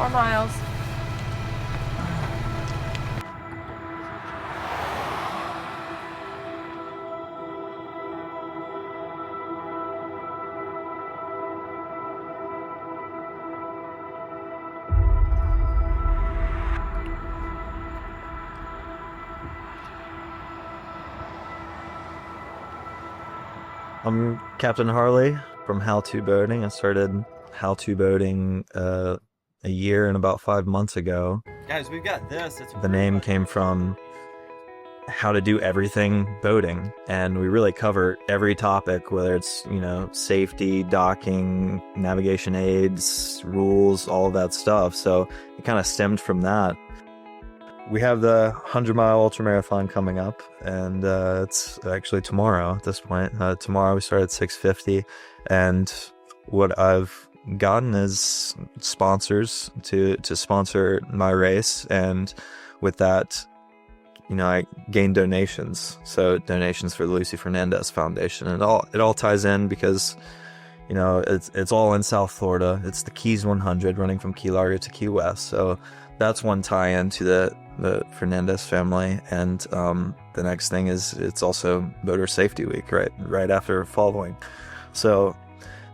more miles. I'm Captain Harley from How To Boating. I started How To Boating a year and about 5 months ago. Guys, we've got this. The name came from how to do everything boating, and we really cover every topic, whether it's, safety, docking, navigation aids, rules, all of that stuff. So it kind of stemmed from that. We have the 100-mile ultramarathon coming up, and it's actually tomorrow at this point. Tomorrow we start at 6:50, and what I've gotten is sponsors to sponsor my race, and with that, I gain donations. So donations for the Lucy Fernandez Foundation, and it all ties in because it's all in South Florida. It's the Keys 100 running from Key Largo to Key West. So that's one tie-in to the Fernandez family, and the next thing is it's also Boater Safety Week right after following. So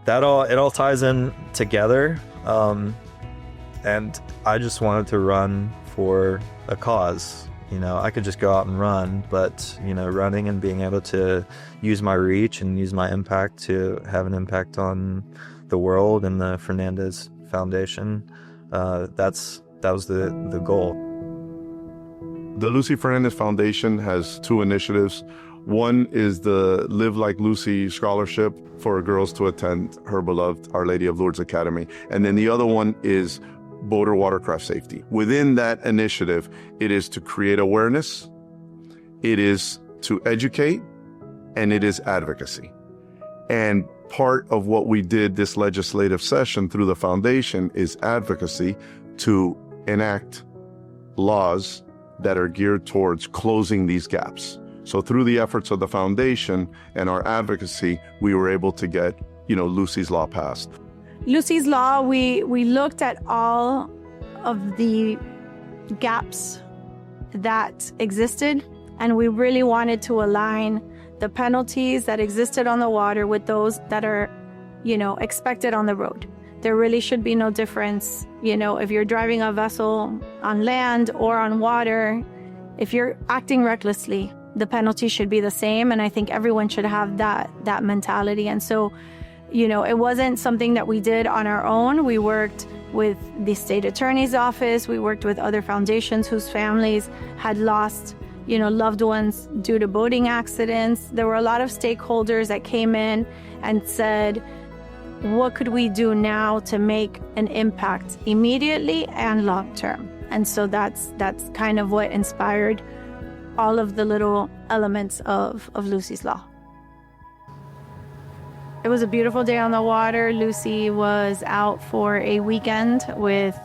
it all ties in together, and I just wanted to run for a cause. I could just go out and run, but running and being able to use my reach and use my impact to have an impact on the world and the Fernandez Foundation, that was the goal. The Lucy Fernandez Foundation has two initiatives. One is the Live Like Lucy Scholarship for girls to attend her beloved Our Lady of Lourdes Academy. And then the other one is Boater Watercraft Safety. Within that initiative, it is to create awareness, it is to educate, and it is advocacy. And part of what we did this legislative session through the foundation is advocacy to enact laws that are geared towards closing these gaps. So through the efforts of the foundation and our advocacy, we were able to get, Lucy's Law passed. Lucy's Law, we looked at all of the gaps that existed, and we really wanted to align the penalties that existed on the water with those that are, expected on the road. There really should be no difference, if you're driving a vessel on land or on water. If you're acting recklessly, the penalty should be the same, and I think everyone should have that mentality. And so, it wasn't something that we did on our own. We worked with the state attorney's office. We worked with other foundations whose families had lost, loved ones due to boating accidents. There were a lot of stakeholders that came in and said, what could we do now to make an impact immediately and long term? And so that's kind of what inspired all of the little elements of Lucy's Law. It was a beautiful day on the water. Lucy was out for a weekend with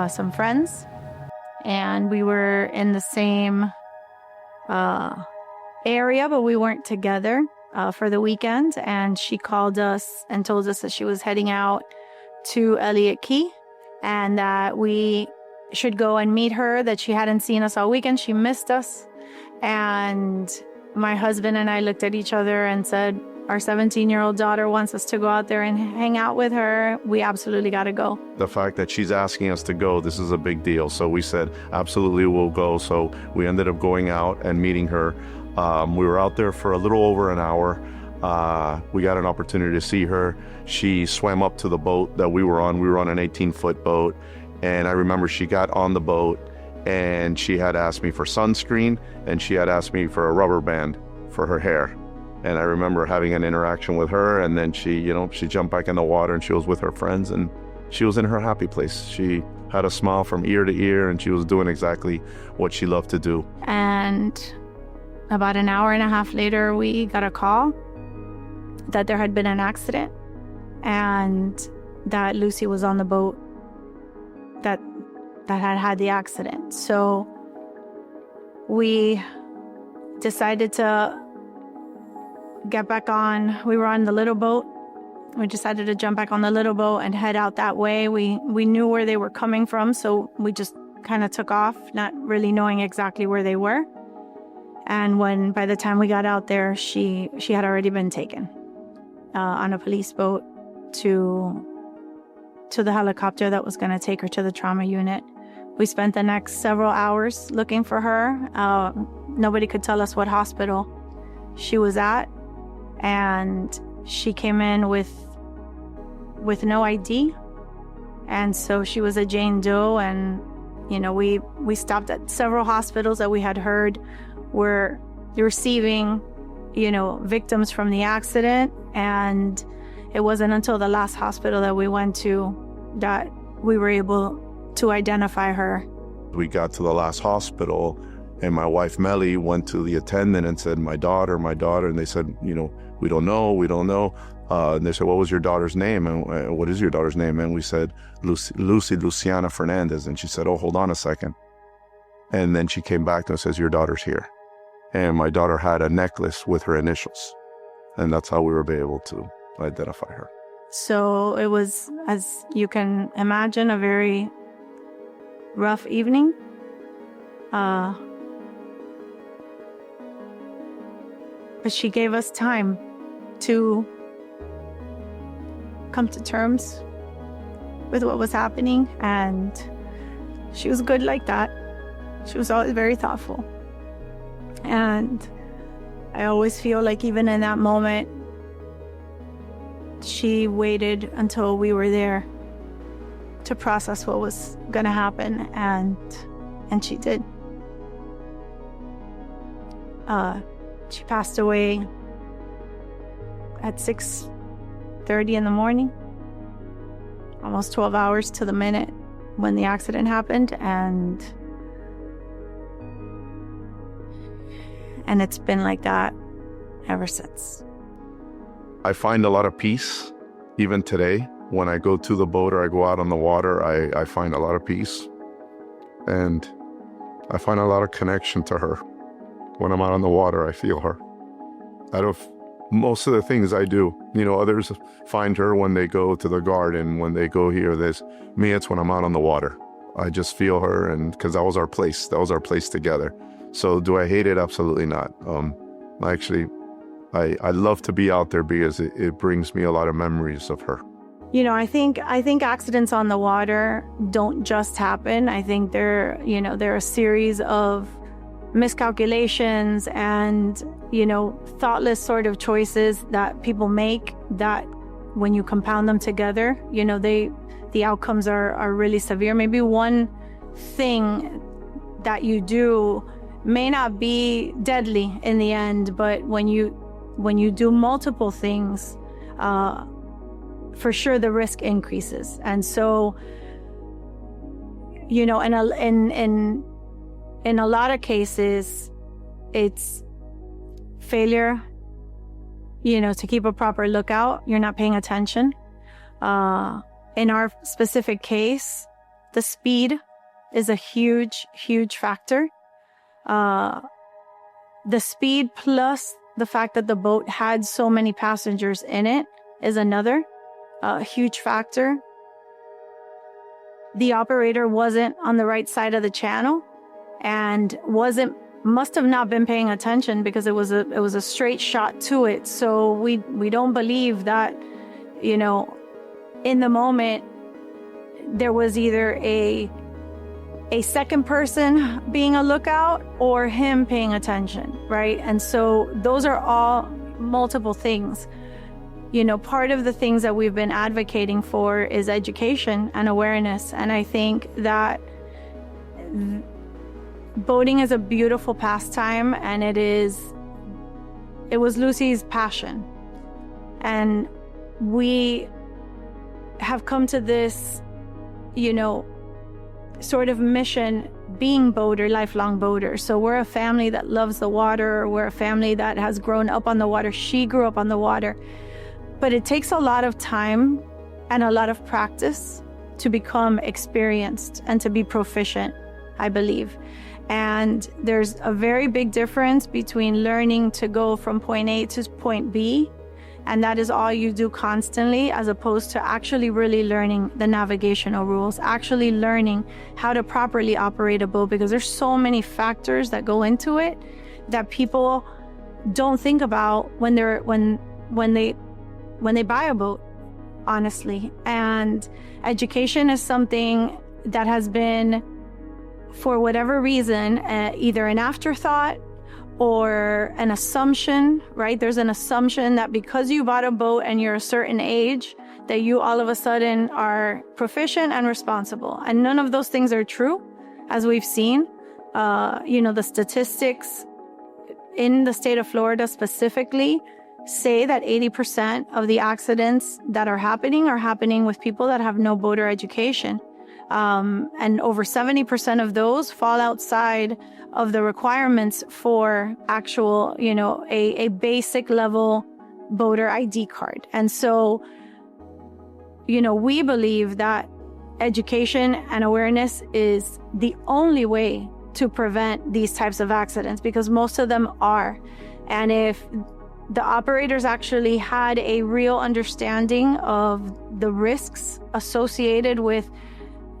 some friends, and we were in the same area, but we weren't together for the weekend. And she called us and told us that she was heading out to Elliott Key and that we should go and meet her, that she hadn't seen us all weekend. She missed us. And my husband and I looked at each other and said, our 17-year-old daughter wants us to go out there and hang out with her. We absolutely got to go. The fact that she's asking us to go, this is a big deal. So we said, absolutely, we'll go. So we ended up going out and meeting her. We were out there for a little over an hour. We got an opportunity to see her. She swam up to the boat that we were on. We were on an 18-foot boat. And I remember she got on the boat and she had asked me for sunscreen, and she had asked me for a rubber band for her hair. And I remember having an interaction with her, and then she jumped back in the water and she was with her friends, and she was in her happy place. She had a smile from ear to ear, and she was doing exactly what she loved to do. And about an hour and a half later, we got a call that there had been an accident and that Lucy was on the boat that had the accident. So we decided to get back on. We were on the little boat we decided to jump back on the little boat and head out that way. We knew where they were coming from, so we just kind of took off, not really knowing exactly where they were. And by the time we got out there, she had already been taken on a police boat to the helicopter that was going to take her to the trauma unit. We spent the next several hours looking for her. Nobody could tell us what hospital she was at, and she came in with no ID, and so she was a Jane Doe. And we stopped at several hospitals that we had heard were receiving victims from the accident, and it wasn't until the last hospital that we went to that we were able to identify her. We got to the last hospital, and my wife Melly went to the attendant and said, my daughter, and they said, we don't know. And they said, what was your daughter's name? And what is your daughter's name? And we said, Luciana Fernandez. And she said, oh, hold on a second. And then she came back and says, your daughter's here. And my daughter had a necklace with her initials. And that's how we were able to identify her. So it was, as you can imagine, a very rough evening. But she gave us time to come to terms with what was happening, and she was good like that. She was always very thoughtful. And I always feel like even in that moment, she waited until we were there to process what was going to happen, and she did. She passed away at 6:30 in the morning, almost 12 hours to the minute when the accident happened, and it's been like that ever since. I find a lot of peace even today. When I go to the boat or I go out on the water, I find a lot of peace, and I find a lot of connection to her. When I'm out on the water, I feel her. Out of most of the things I do, others find her when they go to the garden, when they go here. Me, it's when I'm out on the water. I just feel her, and because that was our place together. So do I hate it? Absolutely not. I love to be out there because it brings me a lot of memories of her. I think accidents on the water don't just happen. I think there are a series of miscalculations and, thoughtless sort of choices that people make that when you compound them together, the outcomes are really severe. Maybe one thing that you do may not be deadly in the end, but when you do multiple things, for sure the risk increases. And so, in a lot of cases, it's failure, to keep a proper lookout. You're not paying attention. In our specific case, the speed is a huge, huge factor. The speed plus the fact that the boat had so many passengers in it is another huge factor. The operator wasn't on the right side of the channel and must have not been paying attention because it was a straight shot to it. So we don't believe that, in the moment there was either a second person being a lookout or him paying attention, right? And so those are all multiple things. Part of the things that we've been advocating for is education and awareness. And I think that boating is a beautiful pastime, and it was Lucy's passion. And we have come to this, sort of mission being lifelong boaters. So we're a family that loves the water. We're a family that has grown up on the water. She grew up on the water. But it takes a lot of time and a lot of practice to become experienced and to be proficient, I believe. And there's a very big difference between learning to go from point A to point B And that is all you do constantly, as opposed to actually really learning the navigational rules, actually learning how to properly operate a boat, because there's so many factors that go into it that people don't think about when they buy a boat, honestly. And education is something that has been, for whatever reason, either an afterthought or an assumption, right? There's an assumption that because you bought a boat and you're a certain age, that you all of a sudden are proficient and responsible. And none of those things are true, as we've seen. The statistics in the state of Florida specifically say that 80% of the accidents that are happening with people that have no boater education. And over 70% of those fall outside of the requirements for actual, a basic level boater ID card. And so, we believe that education and awareness is the only way to prevent these types of accidents, because most of them are. And if the operators actually had a real understanding of the risks associated with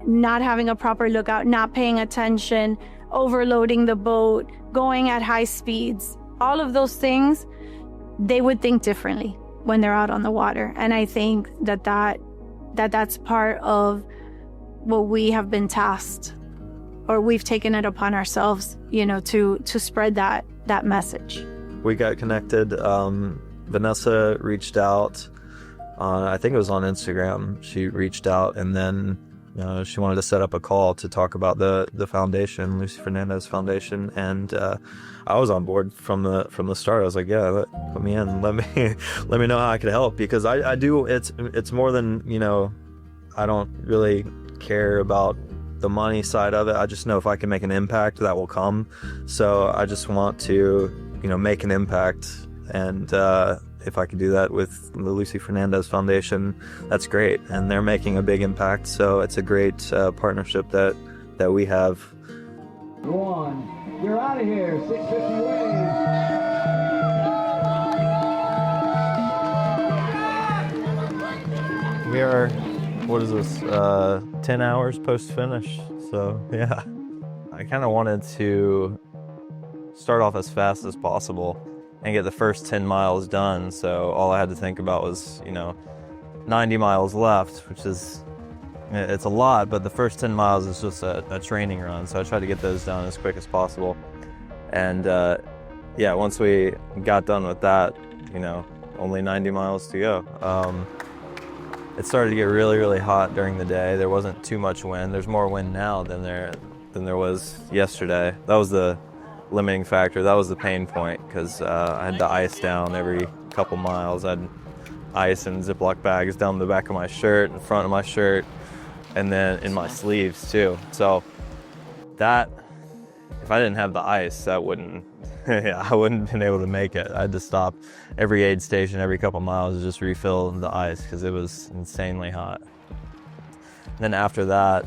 not having a proper lookout, not paying attention, overloading the boat, going at high speeds, all of those things, they would think differently when they're out on the water. And I think that's part of what we have been tasked, or we've taken it upon ourselves, to spread that message. We got connected. Vanessa reached out I think it was on Instagram. She reached out, and then she wanted to set up a call to talk about the foundation, Lucy Fernandez Foundation, and I was on board from the start. I was like, yeah, put me in. Let me know how I could help, because I do. It's more than, I don't really care about the money side of it. I just know if I can make an impact, that will come. So I just want to, make an impact, and if I could do that with the Lucy Fernandez Foundation, that's great. And they're making a big impact, so it's a great partnership that we have. Go on. You're out of here. 650 waves. We are, what is this, 10 hours post-finish, so yeah. I kind of wanted to start off as fast as possible and get the first 10 miles done, so all I had to think about was, 90 miles left, which is, it's a lot, but the first 10 miles is just a training run, so I tried to get those done as quick as possible. And once we got done with that, only 90 miles to go. It started to get really, really hot during the day. There wasn't too much wind. There's more wind now than there was yesterday. That was the limiting factor. That was the pain point, because I had to ice down every couple miles. I had ice in Ziploc bags down the back of my shirt, in front of my shirt, and then in my sleeves too. So that, if I didn't have the ice, that wouldn't, I wouldn't have been able to make it. I had to stop every aid station every couple miles to just refill the ice, because it was insanely hot. And then after that,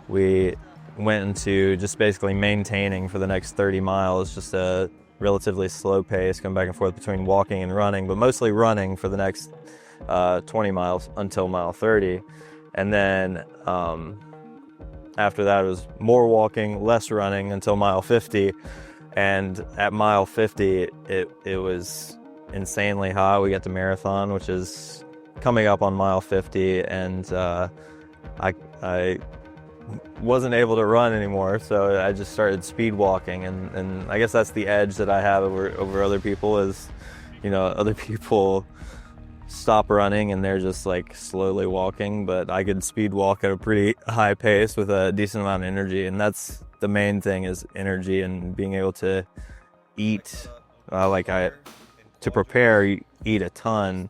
we went into just basically maintaining for the next 30 miles, just a relatively slow pace, going back and forth between walking and running, but mostly running for the next 20 miles until mile 30. And then after that, it was more walking, less running until mile 50. And at mile 50, it was insanely hot. We got to marathon, which is coming up on mile 50, and I wasn't able to run anymore, so I just started speed walking, and I guess that's the edge that I have over other people is, other people stop running and they're just like slowly walking, but I could speed walk at a pretty high pace with a decent amount of energy, and that's the main thing, is energy and being able to eat, to prepare, eat a ton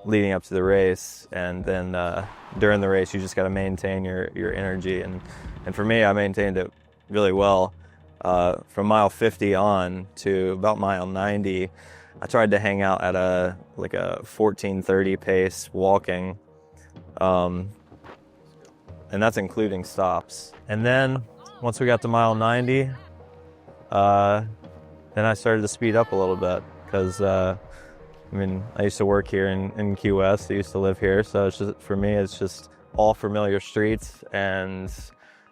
leading up to the race, and then during the race you just got to maintain your energy, and for me, I maintained it really well. From mile 50 on to about mile 90, I tried to hang out at a 14:30 pace walking, and that's including stops. And then once we got to mile 90, then I started to speed up a little bit, because I mean, I used to work here in Key West. I used to live here, so it's just, for me, it's just all familiar streets, and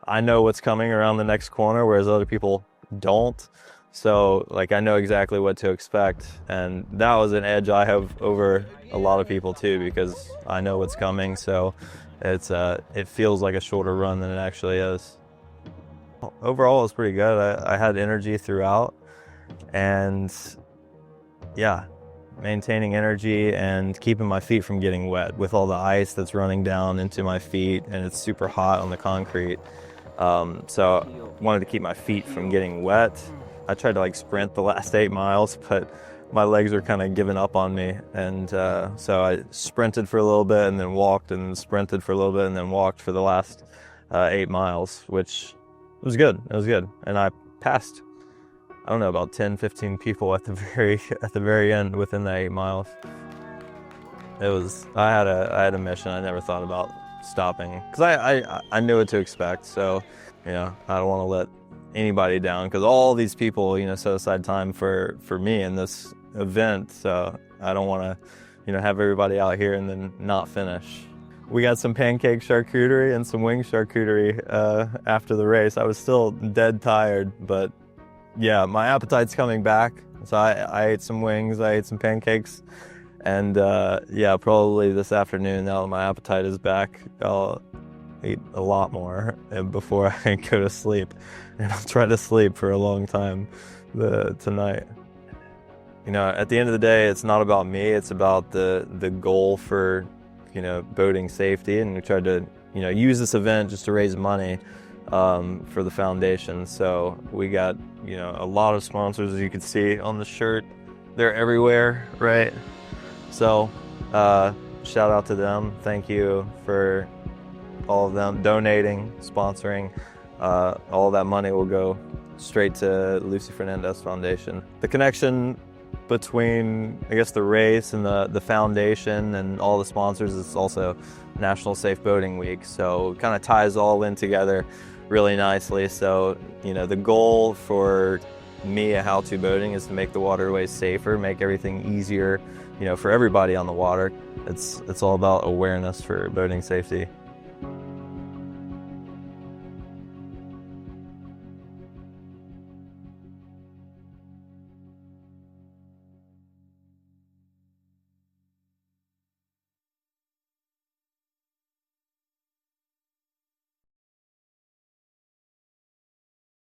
I know what's coming around the next corner, whereas other people don't. So, like, I know exactly what to expect, and that was an edge I have over a lot of people too, because I know what's coming. So, it feels like a shorter run than it actually is. Overall, it was pretty good. I had energy throughout, and yeah, maintaining energy and keeping my feet from getting wet with all the ice that's running down into my feet, and it's super hot on the concrete. So I wanted to keep my feet from getting wet. I tried to like sprint the last 8 miles, but my legs were kind of giving up on me. And so I sprinted for a little bit and then walked, and sprinted for a little bit and then walked for the last 8 miles, which was good. It was good. And I passed, I don't know, about 10, 15 people at the very end within the 8 miles. It was, I had a mission. I never thought about stopping, because I knew what to expect. So, you know, I don't want to let anybody down, because all these people, you know, set aside time for me in this event. So I don't want to, you know, have everybody out here and then not finish. We got some pancake charcuterie and some wing charcuterie after the race. I was still dead tired, but yeah, my appetite's coming back. So I ate some wings, I ate some pancakes, and yeah, probably this afternoon, now that my appetite is back, I'll eat a lot more before I go to sleep. And I'll try to sleep for a long time tonight. You know, at the end of the day, it's not about me, it's about the goal for, you know, boating safety. And we tried to, you know, use this event just to raise money for the foundation. So we got, you know, a lot of sponsors, as you can see on the shirt. They're everywhere, right? So shout out to them. Thank you for all of them donating, sponsoring. All that money will go straight to Lucy Fernandez Foundation. The connection between, I guess, the race and the foundation and all the sponsors is also National Safe Boating Week. So it kind of ties all in together really nicely. So, you know, the goal for me at How To Boating is to make the waterways safer, make everything easier, you know, for everybody on the water. It's all about awareness for boating safety.